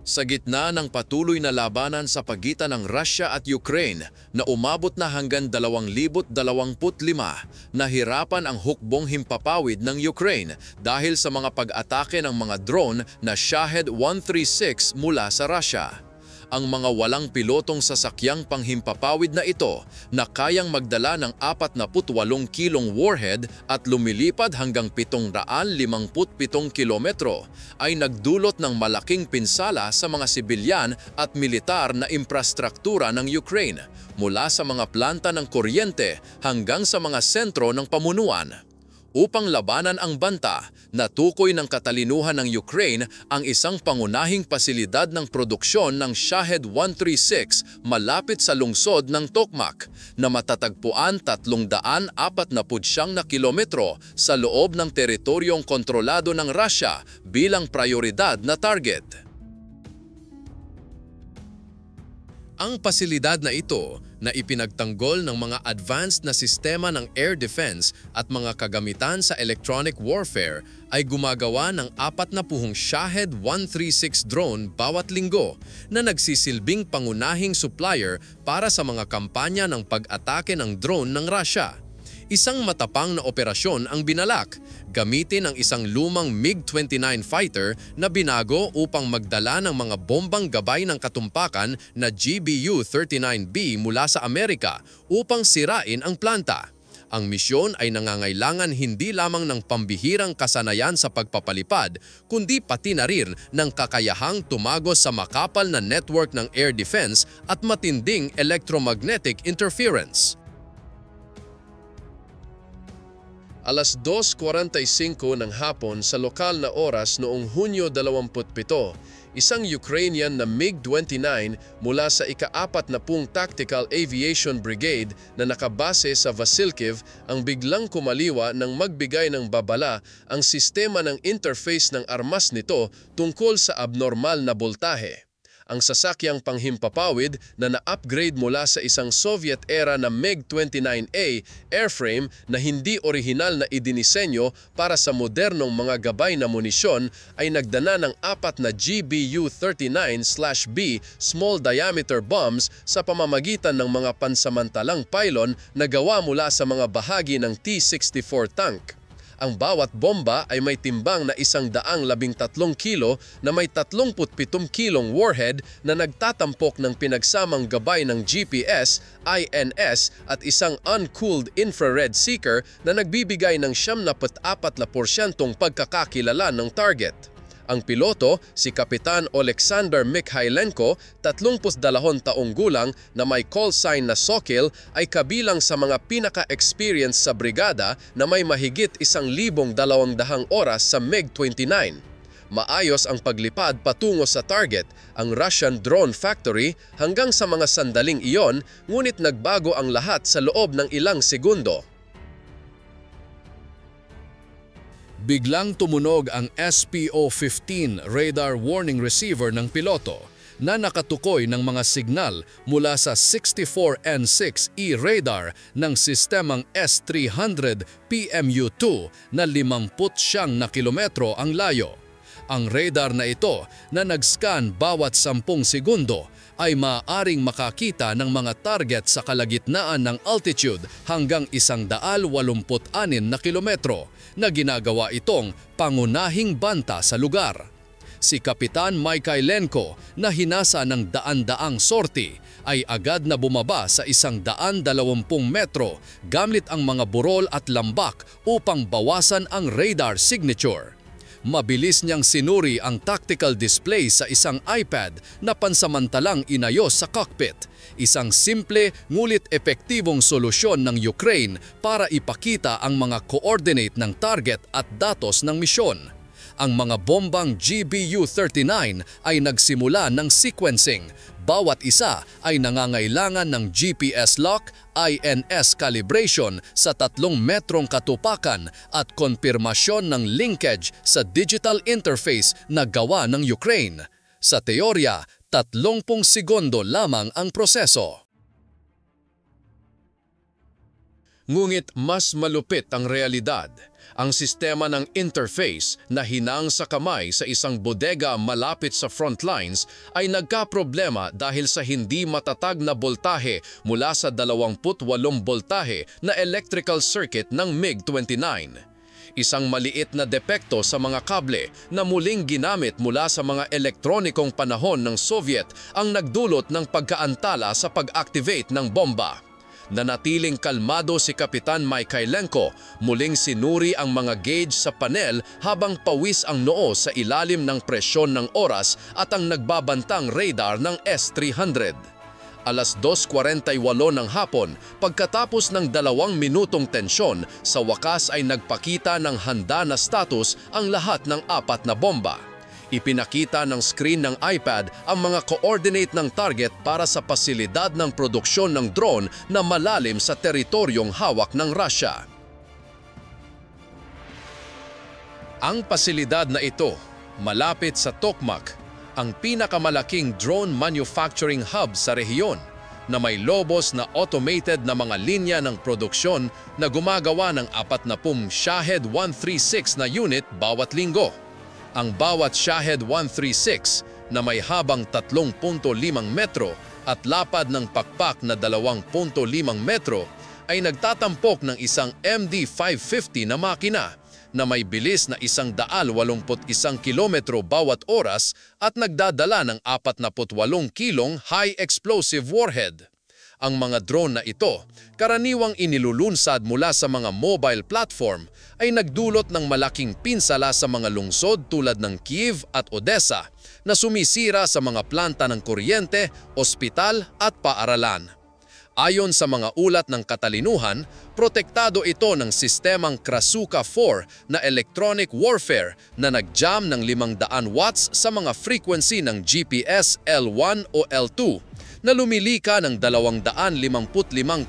Sa gitna ng patuloy na labanan sa pagitan ng Russia at Ukraine na umabot na hanggang 2025, nahirapan ang hukbong himpapawid ng Ukraine dahil sa mga pag-atake ng mga drone na Shahed 136 mula sa Russia. Ang mga walang pilotong sasakyang panghimpapawid na ito na kayang magdala ng 48 kilong warhead at lumilipad hanggang 757 kilometro ay nagdulot ng malaking pinsala sa mga sibilyan at militar na infrastruktura ng Ukraine mula sa mga planta ng kuryente hanggang sa mga sentro ng pamunuan. Upang labanan ang banta, natukoy ng katalinuhan ng Ukraine ang isang pangunahing pasilidad ng produksyon ng Shahed 136 malapit sa lungsod ng Tokmak na matatagpuan 349 na kilometro sa loob ng teritoryong kontrolado ng Russia bilang prioridad na target. Ang pasilidad na ito na ipinagtanggol ng mga advanced na sistema ng air defense at mga kagamitan sa electronic warfare ay gumagawa ng 40 Shahed 136 drone bawat linggo na nagsisilbing pangunahing supplier para sa mga kampanya ng pag-atake ng drone ng Russia. Isang matapang na operasyon ang binalak, gamitin ang isang lumang MiG-29 fighter na binago upang magdala ng mga bombang gabay ng katumpakan na GBU-39B mula sa Amerika upang sirain ang planta. Ang misyon ay nangangailangan hindi lamang ng pambihirang kasanayan sa pagpapalipad, kundi pati na rin ng kakayahang tumagos sa makapal na network ng air defense at matinding electromagnetic interference. Alas 2:45 ng hapon sa lokal na oras noong Hunyo 27, isang Ukrainian na MiG-29 mula sa ika-40 Tactical Aviation Brigade na nakabase sa Vasilkiv ang biglang kumaliwa nang magbigay ng babala ang sistema ng interface ng armas nito tungkol sa abnormal na boltahe. Ang sasakyang panghimpapawid na na-upgrade mula sa isang Soviet-era na MiG-29A airframe na hindi orihinal na idinisenyo para sa modernong mga gabay na munisyon ay nagdana ng 4 na GBU-39/B small diameter bombs sa pamamagitan ng mga pansamantalang pylon na gawa mula sa mga bahagi ng T-64 tank. Ang bawat bomba ay may timbang na 113 kilo na may 37 kilong warhead na nagtatampok ng pinagsamang gabay ng GPS, INS at isang uncooled infrared seeker na nagbibigay ng 74% pagkakakilala ng target. Ang piloto, si Kapitan Oleksandr Mikhailenko, 32 taong gulang na may call sign na Sokil, ay kabilang sa mga pinaka-experience sa brigada na may mahigit 1,200 oras sa MiG-29. Maayos ang paglipad patungo sa target, ang Russian drone factory, hanggang sa mga sandaling iyon, ngunit nagbago ang lahat sa loob ng ilang segundo. Biglang tumunog ang SPO-15 radar warning receiver ng piloto na nakatukoy ng mga signal mula sa 64N6E radar ng sistemang S-300 PMU-2 na 59 na kilometro ang layo. Ang radar na ito na nag-scan bawat 10 segundo ay maaaring makakita ng mga target sa kalagitnaan ng altitude hanggang 186 na kilometro na ginagawa itong pangunahing banta sa lugar. Si Kapitan Mikhailenko na hinasa ng daan-daang sorti ay agad na bumaba sa 120 metro gamit ang mga burol at lambak upang bawasan ang radar signature. Mabilis niyang sinuri ang tactical display sa isang iPad na pansamantalang inayos sa cockpit. Isang simple ngunit epektibong solusyon ng Ukraine para ipakita ang mga coordinate ng target at datos ng misyon. Ang mga bombang GBU-39 ay nagsimula ng sequencing. Bawat isa ay nangangailangan ng GPS lock, INS calibration sa 3 metrong katupakan at konfirmasyon ng linkage sa digital interface na gawa ng Ukraine. Sa teorya, 30 segundo lamang ang proseso. Ngunit mas malupit ang realidad. Ang sistema ng interface na hinang sa kamay sa isang bodega malapit sa front lines ay nagkaproblema dahil sa hindi matatag na boltahe mula sa 28 boltahe na electrical circuit ng MiG-29. Isang maliit na depekto sa mga kable na muling ginamit mula sa mga elektronikong panahon ng Soviet ang nagdulot ng pagkaantala sa pag-activate ng bomba. Nanatiling kalmado si Kapitan Mikhailenko, muling sinuri ang mga gauge sa panel habang pawis ang noo sa ilalim ng presyon ng oras at ang nagbabantang radar ng S-300. Alas 2:48 ng hapon, pagkatapos ng 2 minutong tensyon, sa wakas ay nagpakita ng handa na status ang lahat ng 4 na bomba. Ipinakita ng screen ng iPad ang mga coordinate ng target para sa pasilidad ng produksyon ng drone na malalim sa teritoryong hawak ng Russia. Ang pasilidad na ito, malapit sa Tokmak, ang pinakamalaking drone manufacturing hub sa rehiyon, na may lobos na automated na mga linya ng produksyon na gumagawa ng 40 Shahed 136 na unit bawat linggo. Ang bawat Shahed 136 na may habang 3.5 metro at lapad ng pakpak na 2.5 metro ay nagtatampok ng isang MD-550 na makina na may bilis na 181 kilometro bawat oras at nagdadala ng 48 kilong high explosive warhead. Ang mga drone na ito, karaniwang inilulunsad mula sa mga mobile platform, ay nagdulot ng malaking pinsala sa mga lungsod tulad ng Kyiv at Odessa na sumisira sa mga planta ng kuryente, ospital at paaralan. Ayon sa mga ulat ng katalinuhan, protektado ito ng sistemang Krasuka-4 na electronic warfare na nag-jam ng 500 watts sa mga frequency ng GPS L1 o L2 na lumilika ng 255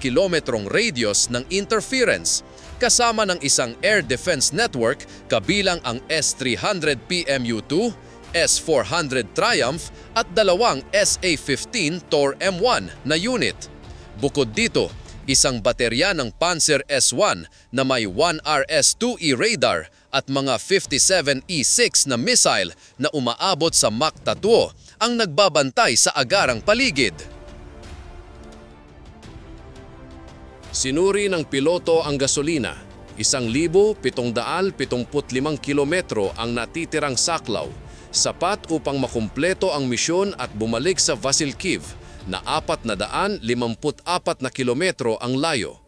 kilometrong radius ng interference kasama ng isang air defense network kabilang ang S-300 PMU-2, S-400 Triumph at 2 SA-15 Tor M1 na unit. Bukod dito, isang baterya ng Panzer S-1 na may 1RS-2E radar at mga 57E-6 na missile na umaabot sa Mach 3 ang nagbabantay sa agarang paligid. Sinuri ng piloto ang gasolina. 1,775 kilometro ang natitirang saklaw, sapat upang makumpleto ang misyon at bumalik sa Vasilkiv na 454 na kilometro ang layo.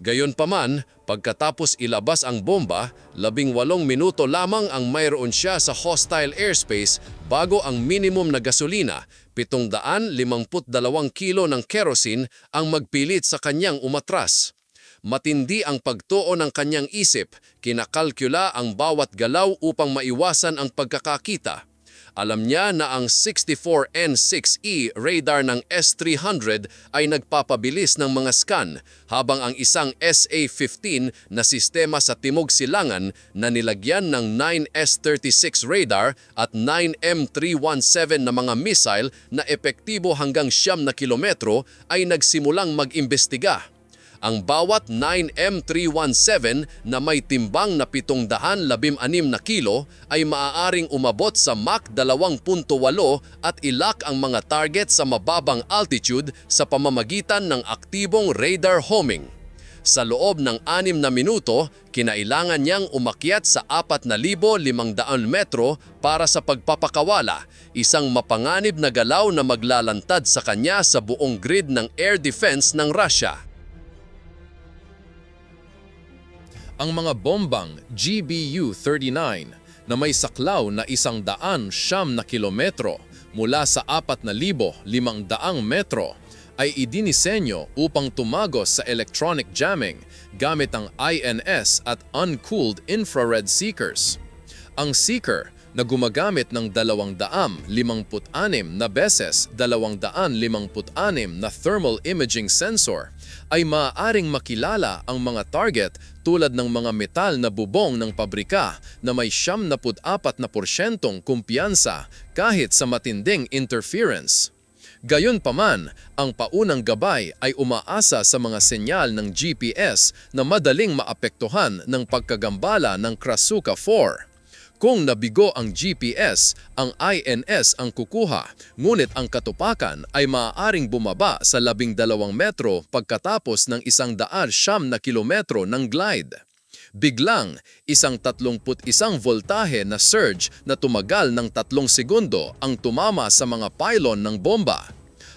Gayunpaman, pagkatapos ilabas ang bomba, 18 minuto lamang ang mayroon siya sa hostile airspace bago ang minimum na gasolina, 752 kilo ng kerosene ang magpilit sa kanyang umatras. Matindi ang pagtuo ng kanyang isip, kinakalkula ang bawat galaw upang maiwasan ang pagkakakita. Alam niya na ang 64N6E radar ng S-300 ay nagpapabilis ng mga scan, habang ang isang SA-15 na sistema sa Timog Silangan na nilagyan ng 9S-36 radar at 9M317 na mga missile na epektibo hanggang 9 na kilometro ay nagsimulang mag-imbestiga. Ang bawat 9M317 na may timbang na 716 na kilo ay maaaring umabot sa Mach 2.8 at ilak ang mga target sa mababang altitude sa pamamagitan ng aktibong radar homing. Sa loob ng 6 na minuto, kinailangan niyang umakyat sa 4,500 metro para sa pagpapakawala, isang mapanganib na galaw na maglalantad sa kanya sa buong grid ng air defense ng Russia. Ang mga bombang GBU-39 na may saklaw na 109 na kilometro mula sa 4,500 metro ay idinisenyo upang tumagos sa electronic jamming gamit ang INS at uncooled infrared seekers. Ang seeker na gumagamit ng 256 na beses 256 na thermal imaging sensor ay maaaring makilala ang mga target tulad ng mga metal na bubong ng pabrika na may 74% kumpiyansa kahit sa matinding interference. Gayunpaman, ang paunang gabay ay umaasa sa mga senyal ng GPS na madaling maapektuhan ng pagkagambala ng Krasuka 4. Kung nabigo ang GPS, ang INS ang kukuha, ngunit ang katupakan ay maaaring bumaba sa 12 metro pagkatapos ng 109 na kilometro ng glide. Biglang, isang 31 voltahe na surge na tumagal ng 3 segundo ang tumama sa mga pylon ng bomba.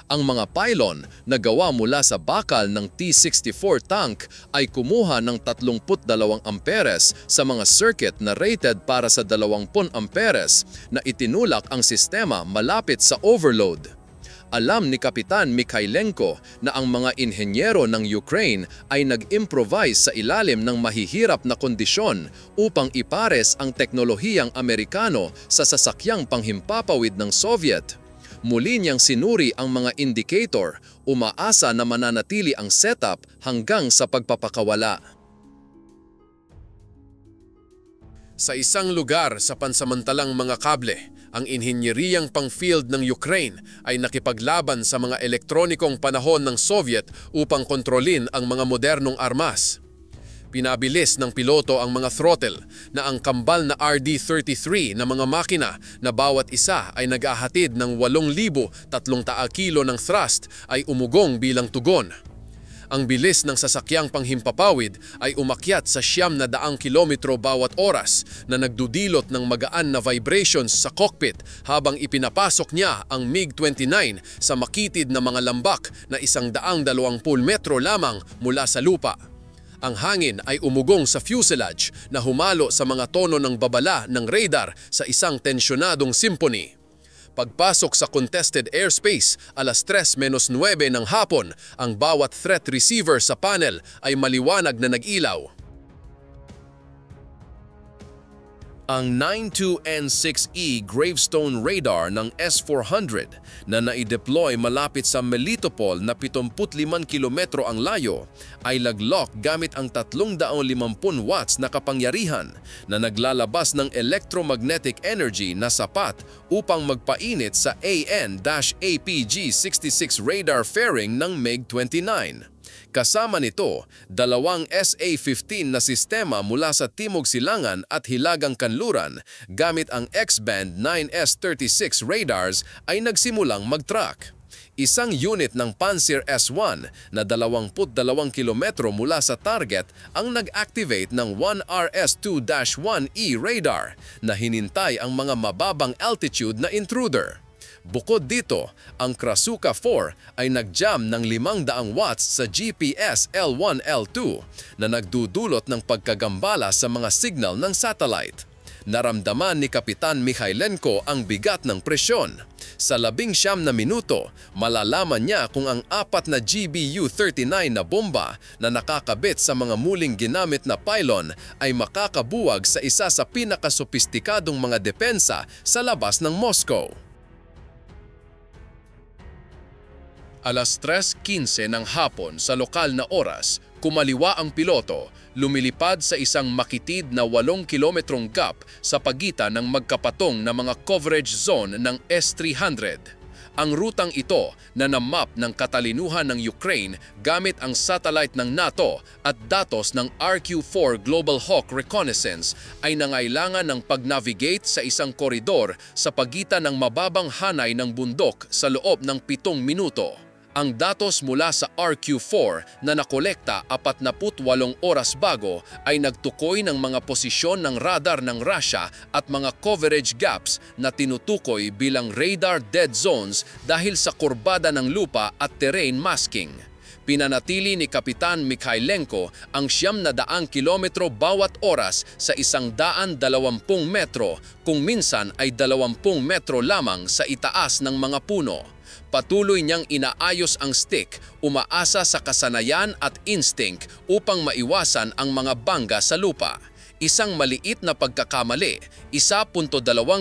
Ang mga pylon na gawa mula sa bakal ng T-64 tank ay kumuha ng 32 amperes sa mga circuit na rated para sa 20 amperes na itinulak ang sistema malapit sa overload. Alam ni Kapitan Mikhailenko na ang mga inhenyero ng Ukraine ay nag-improvise sa ilalim ng mahihirap na kondisyon upang ipares ang teknolohiyang Amerikano sa sasakyang panghimpapawid ng Soviet. Muli niyang sinuri ang mga indicator, umaasa na mananatili ang setup hanggang sa pagpapakawala. Sa isang lugar sa pansamantalang mga kable, ang inhinyeriyang pang-field ng Ukraine ay nakipaglaban sa mga elektronikong panahon ng Soviet upang kontrolin ang mga modernong armas. Pinabilis ng piloto ang mga throttle na ang kambal na RD-33 na mga makina na bawat isa ay nag-ahatid ng 8,300 kilo ng thrust ay umugong bilang tugon. Ang bilis ng sasakyang panghimpapawid ay umakyat sa 900 kilometro bawat oras na nagdudilot ng magaan na vibrations sa cockpit habang ipinapasok niya ang MiG-29 sa makitid na mga lambak na 120 metro lamang mula sa lupa. Ang hangin ay umugong sa fuselage na humalo sa mga tono ng babala ng radar sa isang tensyonadong symphony. Pagpasok sa contested airspace, 3:09 ng hapon, ang bawat threat receiver sa panel ay maliwanag na nag-ilaw. Ang 92N6E Gravestone radar ng S-400 na naideploy malapit sa Melitopol na 75 kilometro ang layo ay laglock gamit ang 350 watts na kapangyarihan na naglalabas ng electromagnetic energy na sapat upang magpainit sa AN-APG-66 radar fairing ng MiG-29. Kasama nito, 2 SA-15 na sistema mula sa Timog Silangan at Hilagang Kanluran gamit ang X-band 9S-36 radars ay nagsimulang mag-track. Isang unit ng Pantsir S-1 na 22 kilometro mula sa target ang nag-activate ng 1RS-2-1E radar na hinintay ang mga mababang altitude na intruder. Bukod dito, ang Krasuka 4 ay nag-jam ng 500 watts sa GPS L1-L2 na nagdudulot ng pagkagambala sa mga signal ng satellite. Naramdaman ni Kapitan Mikhailenko ang bigat ng presyon. Sa 19 na minuto, malalaman niya kung ang 4 na GBU-39 na bomba na nakakabit sa mga muling ginamit na pylon ay makakabuwag sa isa sa pinakasopistikadong mga depensa sa labas ng Moscow. 3:15 ng hapon sa lokal na oras, kumaliwa ang piloto, lumilipad sa isang makitid na 8 kilometrong gap sa pagitan ng magkapatong na mga coverage zone ng S-300. Ang rutang ito na namap ng katalinuhan ng Ukraine gamit ang satellite ng NATO at datos ng RQ-4 Global Hawk Reconnaissance ay nangailangan ng pag-navigate sa isang koridor sa pagitan ng mababang hanay ng bundok sa loob ng 7 minuto. Ang datos mula sa RQ-4 na nakolekta 48 oras bago ay nagtukoy ng mga posisyon ng radar ng Russia at mga coverage gaps na tinutukoy bilang radar dead zones dahil sa kurbada ng lupa at terrain masking. Pinanatili ni Kapitan Mikhailenko ang 900 kilometro bawat oras sa 120 metro kung minsan ay 20 metro lamang sa itaas ng mga puno. Patuloy niyang inaayos ang stick, umaasa sa kasanayan at instinct upang maiwasan ang mga bangga sa lupa. Isang maliit na pagkakamali, 1.2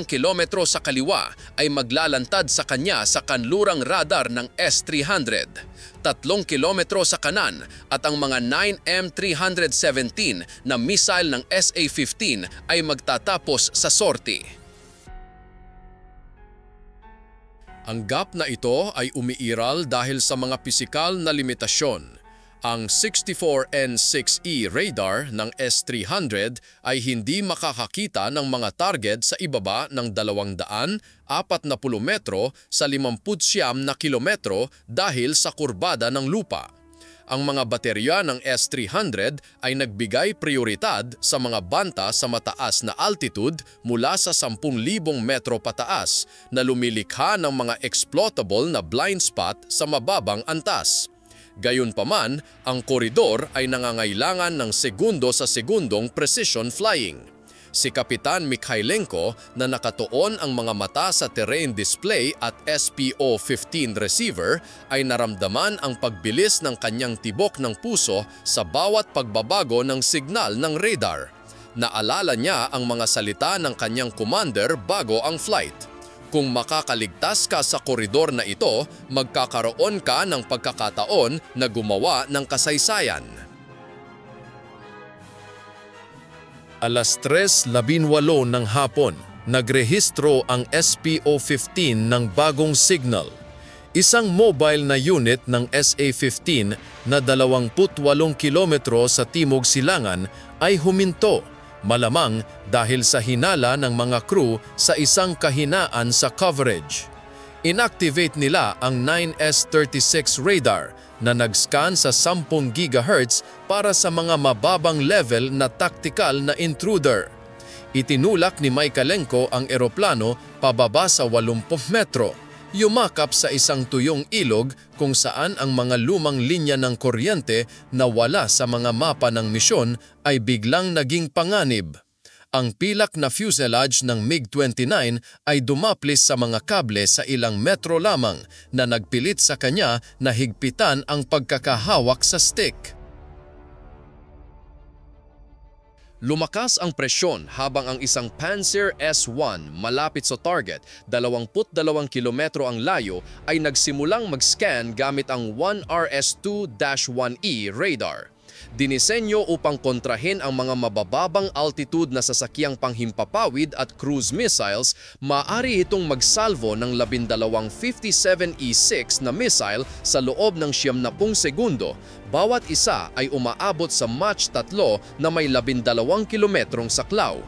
kilometro sa kaliwa ay maglalantad sa kanya sa kanlurang radar ng S-300. 3 kilometro sa kanan at ang mga 9M317 na missile ng SA-15 ay magtatapos sa sorti. Ang gap na ito ay umiiral dahil sa mga pisikal na limitasyon. Ang 64N6E radar ng S300 ay hindi makakakita ng mga target sa ibaba ng 240 metro sa 59 na kilometro dahil sa kurbada ng lupa. Ang mga baterya ng S300 ay nagbigay prioridad sa mga banta sa mataas na altitude mula sa 10,000 metro pataas na lumilikha ng mga exploitable na blind spot sa mababang antas. Gayunpaman, ang koridor ay nangangailangan ng segundo sa segundong precision flying. Si Kapitan Mikhailenko na nakatuon ang mga mata sa terrain display at SPO-15 receiver ay naramdaman ang pagbilis ng kanyang tibok ng puso sa bawat pagbabago ng signal ng radar. Naalala niya ang mga salita ng kanyang commander bago ang flight. Kung makakaligtas ka sa koridor na ito, magkakaroon ka ng pagkakataon na gumawa ng kasaysayan. Alas 3:18 ng hapon, nagrehistro ang SPO-15 ng bagong signal. Isang mobile na unit ng SA-15 na 28 kilometro sa timog silangan ay huminto. Malamang dahil sa hinala ng mga crew sa isang kahinaan sa coverage. Inactivate nila ang 9S36 radar na nag-scan sa 10 GHz para sa mga mababang level na tactical na intruder. Itinulak ni Mikhailenko ang eroplano pababa sa 80 metro. Yumakap sa isang tuyong ilog kung saan ang mga lumang linya ng kuryente na wala sa mga mapa ng misyon ay biglang naging panganib. Ang pilak na fuselage ng MiG-29 ay dumaplis sa mga kable sa ilang metro lamang na nagpilit sa kanya na higpitan ang pagkakahawak sa stick. Lumakas ang presyon habang ang isang Panzer S1 malapit sa target, 22 kilometro ang layo, ay nagsimulang mag-scan gamit ang 1RS-2-1E radar. Dinisenyo upang kontrahin ang mga mabababang altitude na sasakyang panghimpapawid at cruise missiles, maaari itong magsalvo ng 12 57E6 na missile sa loob ng 90 segundo. Bawat isa ay umaabot sa Mach 3 na may 12 kilometrong saklaw.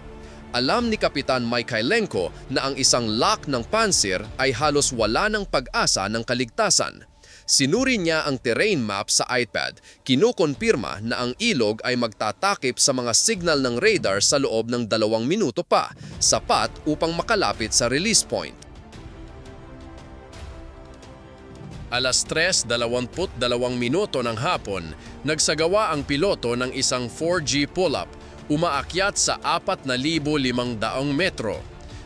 Alam ni Kapitan Mikhailenko na ang isang lock ng Panzer ay halos wala ng pag-asa ng kaligtasan. Sinuri niya ang terrain map sa iPad, kinukonfirma na ang ilog ay magtatakip sa mga signal ng radar sa loob ng 2 minuto pa, sapat upang makalapit sa release point. Alas 3:22 ng hapon, nagsagawa ang piloto ng isang 4G pull-up, umaakyat sa 4,500 metro.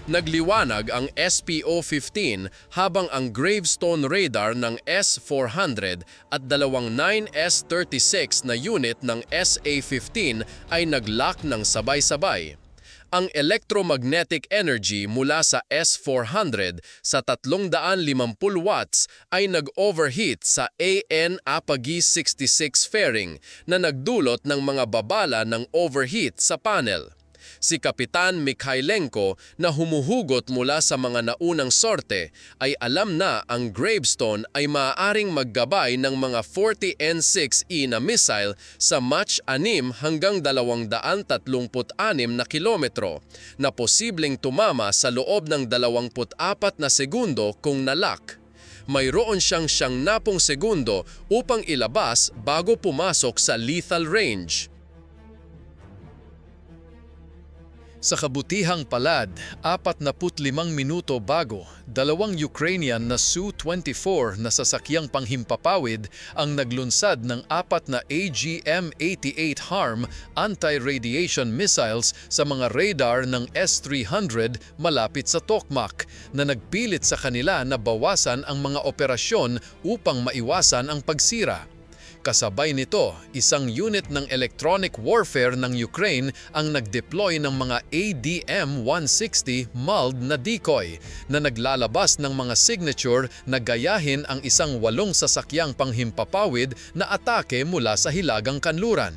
Nagliwanag ang SPO-15 habang ang Gravestone radar ng S-400 at 2 9S-36 na unit ng SA-15 ay nag-lock ng sabay-sabay. Ang electromagnetic energy mula sa S-400 sa 350 watts ay nag-overheat sa AN-66 fairing na nagdulot ng mga babala ng overheat sa panel. Si Kapitan Mikhailenko na humuhugot mula sa mga naunang sorte ay alam na ang Gravestone ay maaaring maggabay ng mga 40 N6E na missile sa Mach 6 hanggang 236 na kilometro na posibleng tumama sa loob ng 24 na segundo kung nalock. Mayroon siyang 90 segundo upang ilabas bago pumasok sa lethal range. Sa kabutihang palad, 45 minuto bago, 2 Ukrainian na Su-24 na sasakyang panghimpapawid ang naglunsad ng 4 na AGM-88 HARM anti-radiation missiles sa mga radar ng S-300 malapit sa Tokmak na nagpilit sa kanila na bawasan ang mga operasyon upang maiwasan ang pagsira. Kasabay nito, isang unit ng electronic warfare ng Ukraine ang nag-deploy ng mga ADM-160 MALD na decoy na naglalabas ng mga signature na gayahin ang isang 8 sasakyang panghimpapawid na atake mula sa Hilagang Kanluran.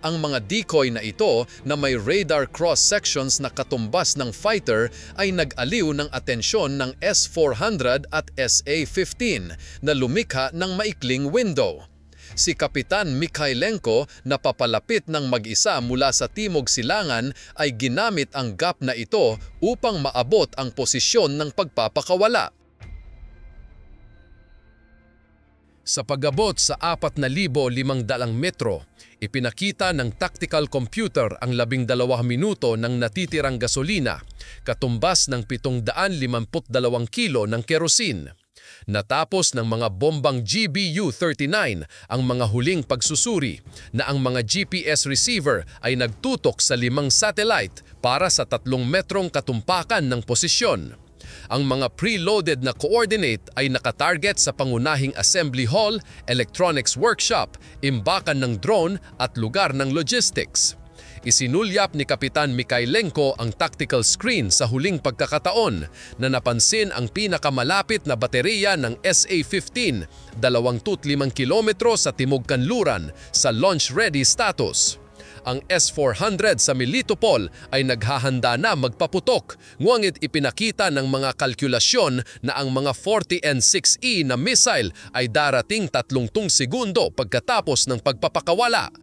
Ang mga decoy na ito na may radar cross-sections na katumbas ng fighter ay nag-aliw ng atensyon ng S-400 at SA-15 na lumikha ng maikling window. Si Kapitan Mikhailenko na papalapit ng mag-isa mula sa Timog Silangan ay ginamit ang gap na ito upang maabot ang posisyon ng pagpapakawala. Sa pag-abot sa 4,500 metro, ipinakita ng tactical computer ang 12 minuto ng natitirang gasolina, katumbas ng 752 kilo ng kerosene. Natapos ng mga bombang GBU-39 ang mga huling pagsusuri na ang mga GPS receiver ay nagtutok sa 5 satellite para sa 3 metrong katumpakan ng posisyon. Ang mga preloaded na coordinate ay nakatarget sa pangunahing assembly hall, electronics workshop, imbakan ng drone at lugar ng logistics. Isinulyap ni Kapitan Mikhailenko ang tactical screen sa huling pagkakataon na napansin ang pinakamalapit na baterya ng SA-15, 25 kilometro sa Timog Kanluran sa launch-ready status. Ang S-400 sa Melitopol ay naghahanda na magpaputok, ngunit ipinakita ng mga kalkulasyon na ang mga 40N6E na missile ay darating 30 segundo pagkatapos ng pagpapakawala.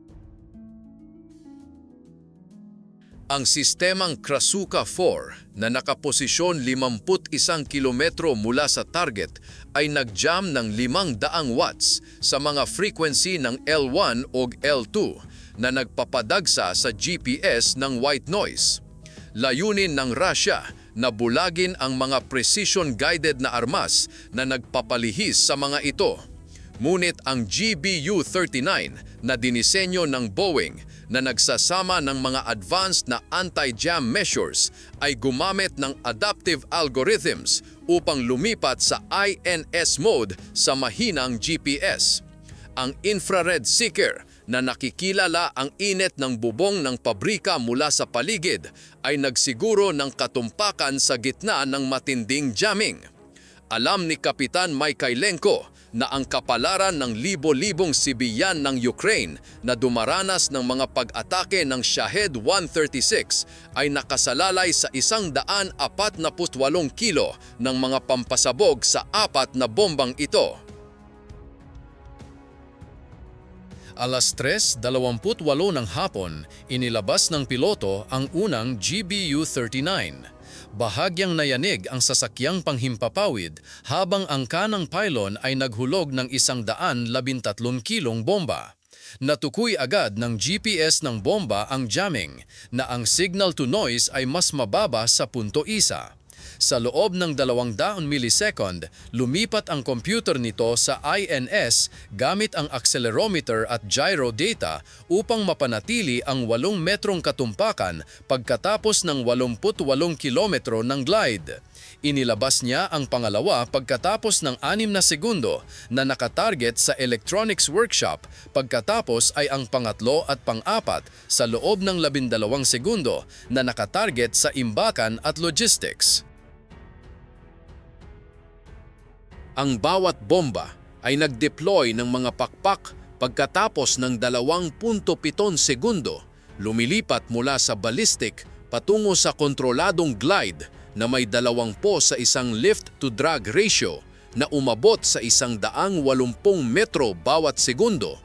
Ang sistemang Krasuka 4 na nakaposisyon 51 kilometro mula sa target ay nag-jam ng 500 watts sa mga frequency ng L1 o L2 na nagpapadagsa sa GPS ng white noise. Layunin ng Russia na bulagin ang mga precision-guided na armas na nagpapalihis sa mga ito. Ngunit ang GBU-39 na dinisenyo ng Boeing na nagsasama ng mga advanced na anti-jam measures ay gumamit ng adaptive algorithms upang lumipat sa INS mode sa mahinang GPS. Ang infrared seeker na nakikilala ang init ng bubong ng pabrika mula sa paligid ay nagsiguro ng katumpakan sa gitna ng matinding jamming. Alam ni Kapitan Mikhailenko na ang kapalaran ng libo-libong sibilyan ng Ukraine na dumaranas ng mga pag-atake ng Shahed-136 ay nakasalalay sa 148 kilo ng mga pampasabog sa 4 na bombang ito. Alas 3:28 ng hapon, inilabas ng piloto ang unang GBU-39. Bahagyang nayanig ang sasakyang panghimpapawid habang ang kanang pylon ay naghulog ng 113 kilong bomba. Natukoy agad ng GPS ng bomba ang jamming na ang signal to noise ay mas mababa sa 0.1. Sa loob ng 200 millisecond, lumipat ang computer nito sa INS gamit ang accelerometer at gyro data upang mapanatili ang 8 metrong katumpakan pagkatapos ng 88 kilometro ng glide. Inilabas niya ang pangalawa pagkatapos ng 6 na segundo na nakatarget sa electronics workshop, pagkatapos ay ang pangatlo at pang-apat sa loob ng 12 segundo na nakatarget sa imbakan at logistics. Ang bawat bomba ay nag-deploy ng mga pakpak pagkatapos ng 2.7 segundo, lumilipat mula sa ballistic patungo sa kontroladong glide na may 20 sa isang lift-to-drag ratio na umabot sa 180 metro bawat segundo.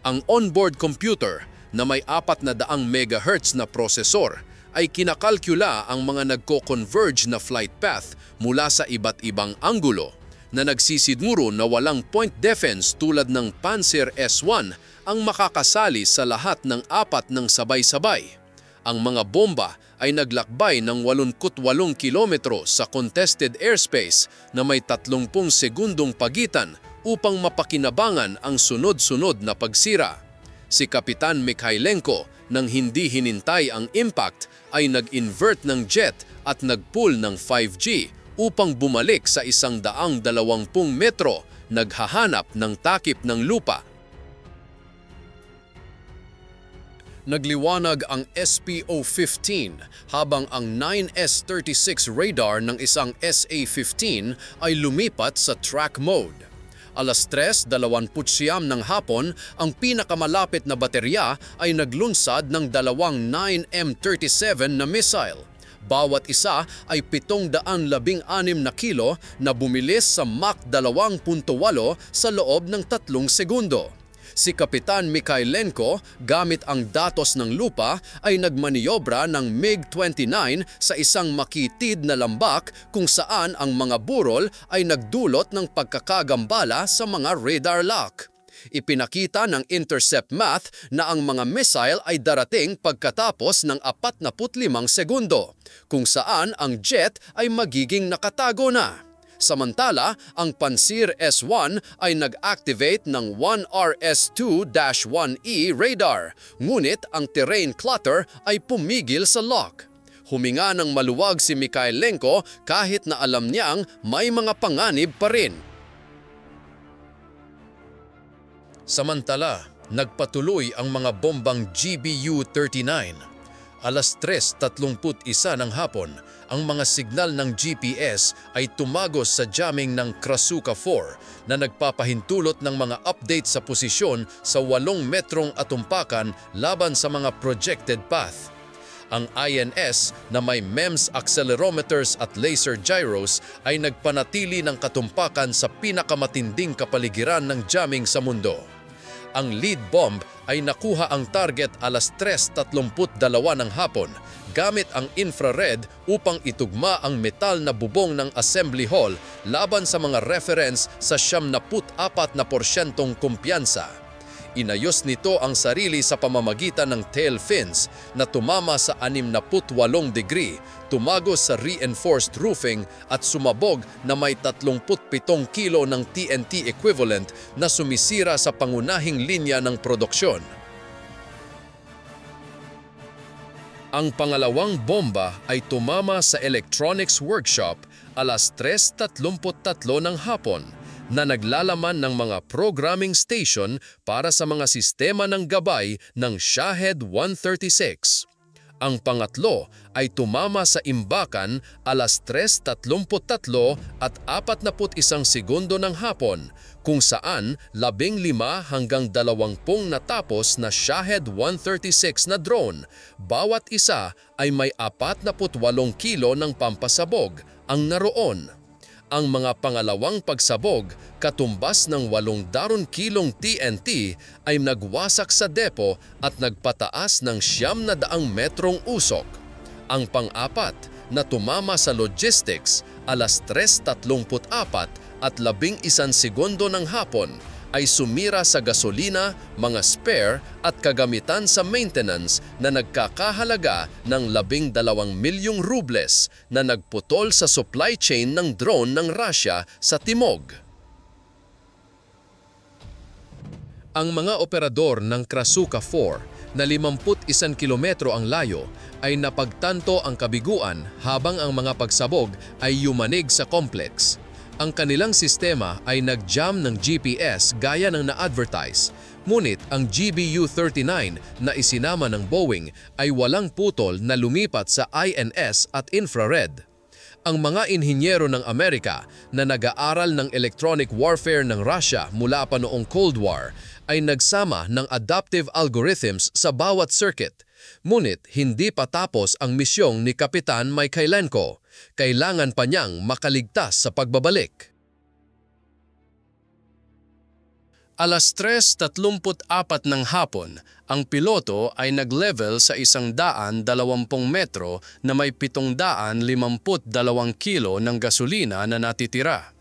Ang onboard computer na may 400 MHz na prosesor ay kinakalkula ang mga nagko-converge na flight path mula sa iba't ibang anggulo na nagsisiguro na walang point defense tulad ng Panzer S-1 ang makakasali sa lahat ng 4 ng sabay-sabay. Ang mga bomba ay naglakbay ng 88 kilometro sa contested airspace na may 30 segundong pagitan upang mapakinabangan ang sunod-sunod na pagsira. Si Kapitan Mikhailenko, nang hindi hinintay ang impact, ay nag-invert ng jet at nag-pull ng 5G upang bumalik sa 120 metro, naghahanap ng takip ng lupa. Nagliwanag ang SPO-15 habang ang 9S-36 radar ng isang SA-15 ay lumipat sa track mode. 3:29 ng hapon, ang pinakamalapit na baterya ay naglunsad ng dalawang 9M37 na missile. Bawat isa ay 716 na kilo na bumilis sa Mach 2.8 sa loob ng 3 segundo. Si Kapitan Mikhailenko, gamit ang datos ng lupa, ay nagmaniobra ng MiG-29 sa isang makitid na lambak kung saan ang mga burol ay nagdulot ng pagkakagambala sa mga radar lock. Ipinakita ng intercept math na ang mga missile ay darating pagkatapos ng 45 segundo, kung saan ang jet ay magiging nakatago na. Samantala, ang Pansir S-1 ay nag-activate ng 1RS-2-1E radar, ngunit ang terrain clutter ay pumigil sa lock. Huminga ng maluwag si Mikhailenko kahit na alam niyang may mga panganib pa rin. Samantala, nagpatuloy ang mga bombang GBU-39. 3:31 ng hapon, ang mga signal ng GPS ay tumagos sa jamming ng Krasuka 4 na nagpapahintulot ng mga update sa posisyon sa 8 metrong atumpakan laban sa mga projected path. Ang INS na may MEMS accelerometers at laser gyros ay nagpanatili ng katumpakan sa pinakamatinding kapaligiran ng jamming sa mundo. Ang lead bomb ay nakuha ang target 3:32 ng hapon gamit ang infrared upang itugma ang metal na bubong ng assembly hall laban sa mga reference sa 74% kumpiyansa. Inayos nito ang sarili sa pamamagitan ng tail fins na tumama sa 68 degree, tumagos sa reinforced roofing at sumabog na may 37 kilo ng TNT equivalent na sumisira sa pangunahing linya ng produksyon. Ang pangalawang bomba ay tumama sa electronics workshop 3:33 ng hapon na naglalaman ng mga programming station para sa mga sistema ng gabay ng Shahed 136. Ang pangatlo ay tumama sa imbakan 3:33 at 41 segundo ng hapon, kung saan 15 hanggang 20 natapos na Shahed 136 na drone. Bawat isa ay may 48 kilo ng pampasabog ang naroon. Ang mga pangalawang pagsabog, katumbas ng 800 kilong TNT, ay nagwasak sa depo at nagpataas ng 900 metrong usok. Ang pang-apat na tumama sa logistics 3:34 at 11 segundo ng hapon ay sumira sa gasolina, mga spare at kagamitan sa maintenance na nagkakahalaga ng 12 milyong rubles na nagputol sa supply chain ng drone ng Russia sa Timog. Ang mga operador ng Krasuka 4 na 51 kilometro ang layo ay napagtanto ang kabiguan habang ang mga pagsabog ay yumanig sa complex. Ang kanilang sistema ay nag-jam ng GPS gaya ng na-advertise, ngunit ang GBU-39 na isinama ng Boeing ay walang putol na lumipat sa INS at infrared. Ang mga inhinyero ng Amerika na nag-aaral ng electronic warfare ng Russia mula pa noong Cold War ay nagsama ng adaptive algorithms sa bawat circuit. Ngunit hindi pa tapos ang misyong ni Kapitan Mikhailenko. Kailangan pa niyang makaligtas sa pagbabalik. 3:34 ng hapon, ang piloto ay nag-level sa 120 metro na may 752 kilo ng gasolina na natitira.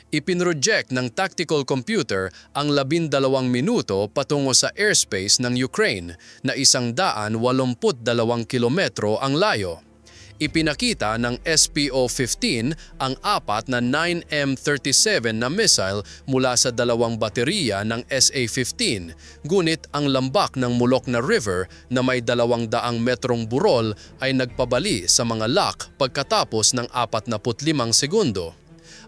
Ipinroject ng tactical computer ang 12 minuto patungo sa airspace ng Ukraine na 182 kilometro ang layo. Ipinakita ng SPO-15 ang 4 na 9M37 na missile mula sa 2 bateriya ng SA-15, ngunit ang lambak ng Mulokna River na may 200 metrong burol ay nagpabali sa mga lock pagkatapos ng 45 segundo.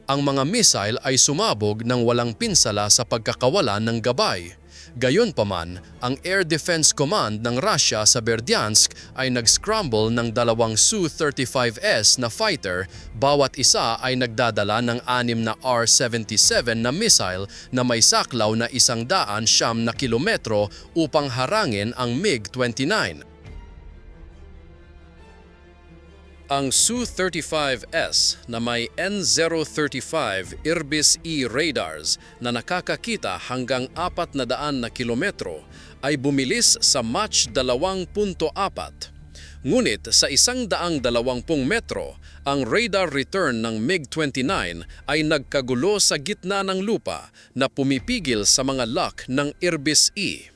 Ang mga missile ay sumabog ng walang pinsala sa pagkakawalan ng gabay. Gayunpaman, ang Air Defense Command ng Russia sa Berdyansk ay nag-scramble ng dalawang Su-35S na fighter, bawat isa ay nagdadala ng 6 na R-77 na missile na may saklaw na 100 na kilometro upang harangin ang MiG-29. Ang Su-35S na may N-035 Irbis-E radars na nakakakita hanggang 400 na kilometro ay bumilis sa Mach 2.4. Ngunit sa 120 metro, ang radar return ng MiG-29 ay nagkagulo sa gitna ng lupa na pumipigil sa mga lock ng Irbis-E.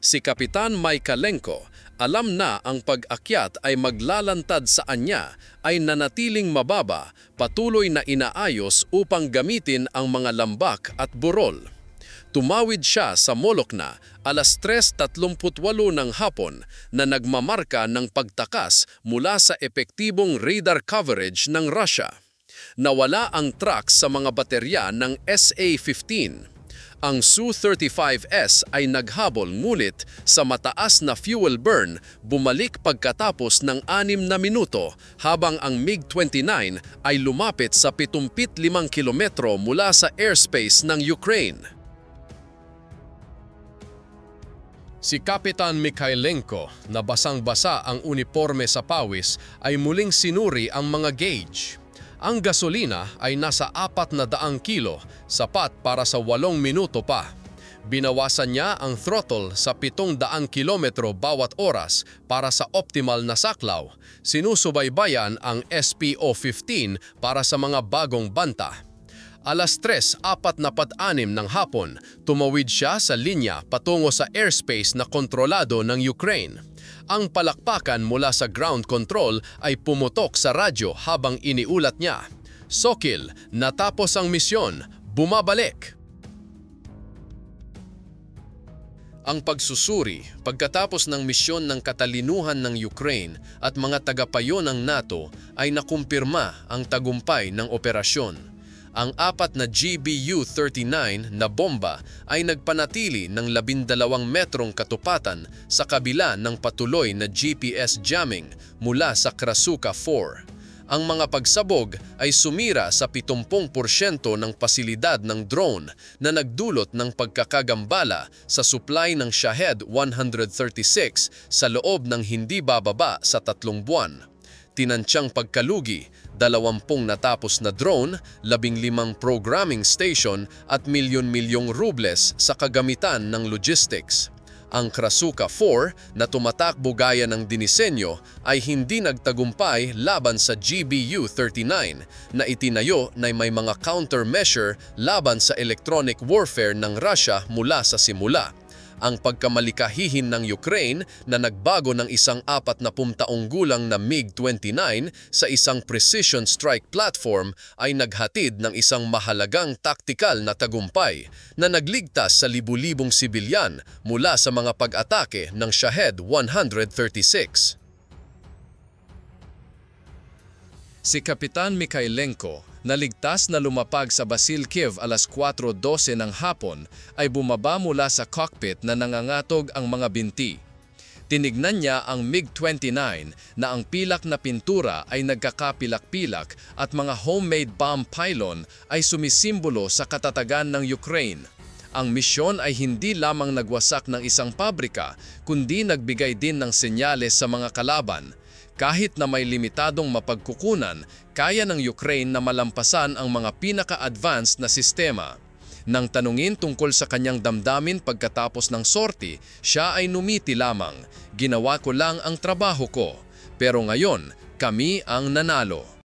Si Kapitan Mykalenko, alam na ang pag-akyat ay maglalantad sa anya ay nanatiling mababa, patuloy na inaayos upang gamitin ang mga lambak at burol. Tumawid siya sa Molokna 3:38 ng hapon na nagmamarka ng pagtakas mula sa epektibong radar coverage ng Russia. Nawala ang track sa mga baterya ng SA-15. Ang Su-35S ay naghabol ngunit sa mataas na fuel burn bumalik pagkatapos ng 6 na minuto habang ang MiG-29 ay lumapit sa 75 kilometro mula sa airspace ng Ukraine. Si Kapitan Mykalenko na basang-basa ang uniforme sa pawis ay muling sinuri ang mga gauge. Ang gasolina ay nasa 400 kilo, sapat para sa 8 minuto pa. Binawasan niya ang throttle sa 700 kilometro bawat oras para sa optimal na saklaw. Sinusubaybayan ang SPO-15 para sa mga bagong banta. 3:46 ng hapon, tumawid siya sa linya patungo sa airspace na kontrolado ng Ukraine. Ang palakpakan mula sa ground control ay pumutok sa radyo habang iniulat niya, "Sokil, natapos ang misyon, bumabalik." Ang pagsusuri pagkatapos ng misyon ng katalinuhan ng Ukraine at mga tagapayo ng NATO ay nakumpirma ang tagumpay ng operasyon. Ang 4 na GBU-39 na bomba ay nagpanatili ng 12 metrong katupatan sa kabila ng patuloy na GPS jamming mula sa Krasuka 4. Ang mga pagsabog ay sumira sa 70% ng pasilidad ng drone na nagdulot ng pagkakagambala sa supply ng Shahed 136 sa loob ng hindi bababa sa 3 buwan. Tinantyang pagkalugi, 20 natapos na drone, 15 programming station at milyon-milyong rubles sa kagamitan ng logistics. Ang Krasuka 4 na tumatakbo gaya ng dinisenyo ay hindi nagtagumpay laban sa GBU-39 na itinayo na may mga countermeasure laban sa electronic warfare ng Russia mula sa simula. Ang pagkamalikahihin ng Ukraine na nagbago ng isang 40 taong gulang na MiG-29 sa isang precision strike platform ay naghatid ng isang mahalagang taktikal na tagumpay na nagligtas sa libu-libong sibilyan mula sa mga pag-atake ng Shahed 136. Si Kapitan Mykalenko, naligtas na lumapag sa Basilkiv 4:12 ng hapon, ay bumaba mula sa cockpit na nangangatog ang mga binti. Tinignan niya ang MiG-29 na ang pilak na pintura ay nagkakapilak-pilak at mga homemade bomb pylon ay sumisimbolo sa katatagan ng Ukraine. Ang misyon ay hindi lamang nagwasak ng isang pabrika, kundi nagbigay din ng senyales sa mga kalaban. Kahit na may limitadong mapagkukunan, kaya ng Ukraine na malampasan ang mga pinaka-advanced na sistema. Nang tanungin tungkol sa kanyang damdamin pagkatapos ng sorti, siya ay numiti lamang, "Ginawa ko lang ang trabaho ko, pero ngayon kami ang nanalo."